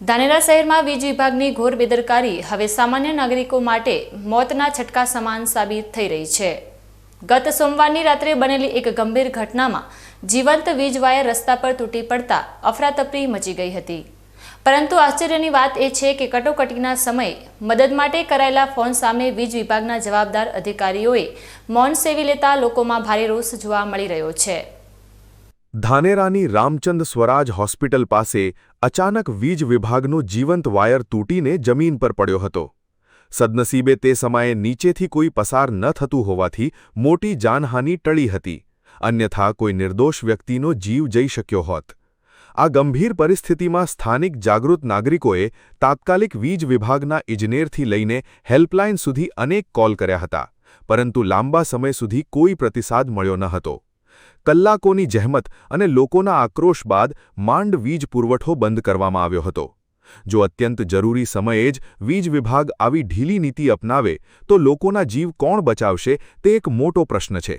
ધાનેરા શહેરમાં વીજ વિભાગની ઘોર બેદરકારી હવે સામાન્ય નાગરિકો માટે મોતના છટકા સમાન સાબિત થઈ રહી છે। ગત સોમવારની રાત્રે બનેલી એક ગંભીર ઘટનામાં જીવંત વીજ વાયર રસ્તા પર તૂટી પડતા અફરાતફરી મચી ગઈ હતી। પરંતુ આશ્ચર્યની વાત એ છે કે કટોકટીના સમયે મદદ માટે કરાયેલા ફોન સામે વીજ વિભાગના જવાબદાર અધિકારીઓએ મૌન સેવી લેતા લોકોમાં ભારે રોષ જોવા મળી રહ્યો છે। ધાનેરાની રામચંદ સ્વરાજ હોસ્પિટલ પાસે અચાનક વીજ વિભાગનો જીવંત વાયર તૂટીને જમીન પર પડ્યો હતો। સદનસીબે તે સમયે નીચેથી કોઈ પસાર ન થતું હોવાથી મોટી જાનહાનિ ટળી હતી, અન્યથા કોઈ નિર્દોષ વ્યક્તિનો જીવ જઈ શક્યો હોત। આ ગંભીર પરિસ્થિતિમાં સ્થાનિક જાગૃત નાગરિકોએ તાત્કાલિક વીજ વિભાગના ઇજનેરથી લઈને હેલ્પલાઇન સુધી અનેક કોલ કર્યા હતા, પરંતુ લાંબા સમય સુધી કોઈ પ્રતિસાદ મળ્યો ન હતો। કલાકોની જહેમત અને લોકોના આક્રોશ બાદ માંડ વીજ પુરવઠો બંધ કરવામાં આવ્યો હતો। જો અત્યંત જરૂરી સમયે જ વીજ વિભાગ આવી ઢીલી નીતિ અપનાવે તો લોકોના જીવ કોણ બચાવશે તે એક મોટો પ્રશ્ન છે।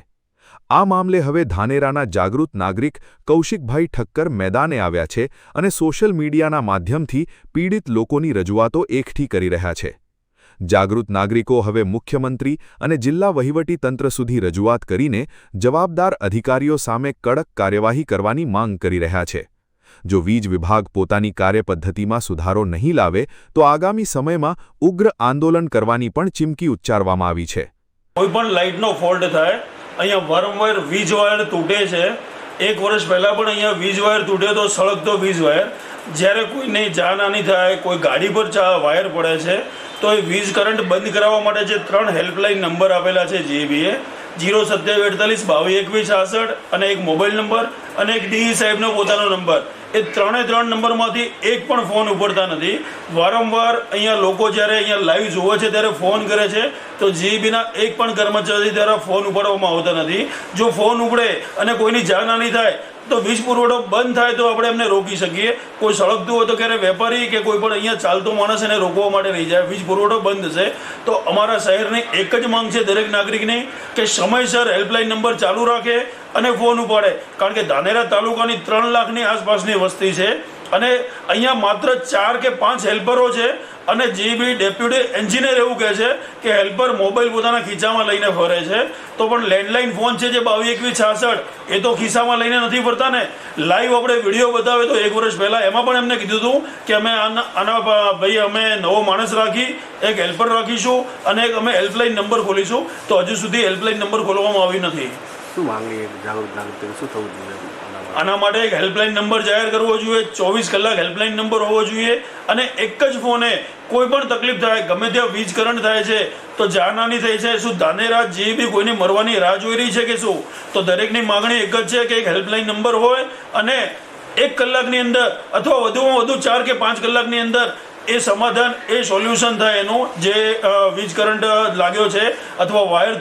આ મામલે હવે ધાનેરાના જાગૃત નાગરિક કૌશિકભાઈ ઠક્કર મેદાને આવ્યા છે અને સોશિયલ મીડિયાના માધ્યમથી પીડિત લોકોની રજૂઆતો એકઠી કરી રહ્યા છે। જાગૃત નાગરિકો હવે મુખ્યમંત્રી અને જિલ્લા વહીવટી તંત્ર સુધી રજૂઆત કરીને જવાબદાર અધિકારીઓ સામે કડક કાર્યવાહી કરવાની માંગ કરી રહ્યા છે। જો વીજ વિભાગ પોતાની કાર્યપદ્ધતિમાં સુધારો નહીં લાવે તો આગામી સમયમાં ઉગ્ર આંદોલન કરવાની પણ ચીમકી ઉચ્ચારવામાં આવી છે। કોઈપણ લાઇટનો ફોલ્ટ થાય, અહીંયા વારંવાર વીજ વાયર તૂટે છે। એક વર્ષ પહેલાં પણ અહીંયા વીજ વાયર તૂટે તો સળગતો વીજ વાયર, જ્યારે કોઈને જાનહાનિ થાય, કોઈ ગાડી પર વાયર પડે છે તો એ વીજ કરંટ બંધ કરાવવા માટે જે 3 હેલ્પલાઇન નંબર આપેલા છે જીબીએ 02748 222166 અને એક મોબાઈલ નંબર અને એક ડીઈ સાહેબનો પોતાનો નંબર, એ 3 નંબરમાંથી એક પણ ફોન ઉપડતા નથી। વારંવાર અહીંયા લોકો જ્યારે અહીંયા લાઈવ જોવે છે ત્યારે ફોન કરે છે તો જીબીના એક પણ કર્મચારી દ્વારા ફોન ઉપાડવામાં આવતા નથી। જો ફોન ઉપડે અને કોઈની જાનહાનિ થાય તો વીજ પુરવઠો બંધ થાય તો આપણે એમને રોકી શકીએ। કોઈ સળગતું હોય તો ક્યારે વેપારી કે કોઈ પણ અહીંયા ચાલતો માણસ એને રોકવા માટે રહી જાય, વીજ પુરવઠો બંધ થશે। તો અમારા શહેરની એક જ માંગ છે દરેક નાગરિકની કે સમયસર હેલ્પલાઇન નંબર ચાલુ રાખે અને ફોન ઉપાડે, કારણ કે ધાનેરા તાલુકાની 3 લાખની આસપાસની વસ્તી છે અને અહીંયા માત્ર 4 કે 5 હેલ્પરો છે અને જીબી ડેપ્યુટી એન્જિનિયર એવું કહે છે કે હેલ્પર મોબાઈલ પોતાના ખીચામાં લઈને ફરે છે, તો પણ લેન્ડલાઇન ફોન છે જે 222166 એ તો ખિસ્સામાં લઈને નથી ફરતા ને। લાઈવ આપણે વિડીયો બતાવે તો 1 વર્ષ પહેલાં એમાં પણ એમને કીધું હતું કે અમે ભાઈ અમે નવો માણસ રાખી, એક હેલ્પર રાખીશું અને એક અમે હેલ્પલાઇન નંબર ખોલીશું, તો હજુ સુધી હેલ્પલાઇન નંબર ખોલવામાં આવી નથી। શું માંગણી જાગૃત નાગરિક શું થવું જોઈએ? આના માટે એક હેલ્પલાઇન નંબર જાહેર કરવો જોઈએ, 24 કલાક હેલ્પલાઇન નંબર હોવો જોઈએ અને એક જ ફોને કોઈ પણ તકલીફ થાય, ગમે ત્યાં વીજ કરંટ થાય છે તો જાનહાનિ થઈ છે, શું ધાનેરા જીબી કોઈને મરવાની રાહ જોઈ રહી છે કે શું? તો દરેકની માગણી એક જ છે કે એક હેલ્પલાઇન નંબર હોય અને 1 કલાકની અંદર અથવા વધુમાં વધુ 4 કે 5 કલાકની અંદર એ સમાધાન, એ સોલ્યુશન થાય એનું, જે વીજ કરંટ લાગ્યો છે અથવા વાયર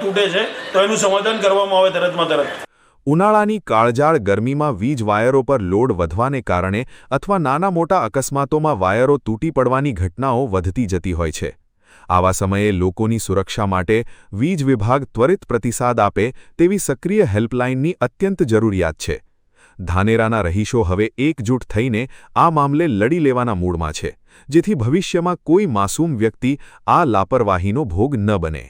તૂટે છે તો એનું સમાધાન કરવામાં આવે તરતમાં તરત। ઉનાળાની કાળઝાળ ગરમીમાં વીજ વાયરો પર લોડ વધવાને કારણે અથવા નાના મોટા અકસ્માતોમાં વાયરો તૂટી પડવાની ઘટનાઓ વધતી જતી હોય છે। આવા સમયે લોકોની સુરક્ષા માટે વીજ વિભાગ ત્વરિત પ્રતિસાદ આપે તેવી સક્રિય હેલ્પલાઇનની અત્યંત જરૂરિયાત છે। ધાનેરાના રહીશો હવે એકજૂટ થઈને આ મામલે લડી લેવાના મૂડમાં છે, જેથી ભવિષ્યમાં કોઈ માસૂમ વ્યક્તિ આ લાપરવાહીનો ભોગ ન બને।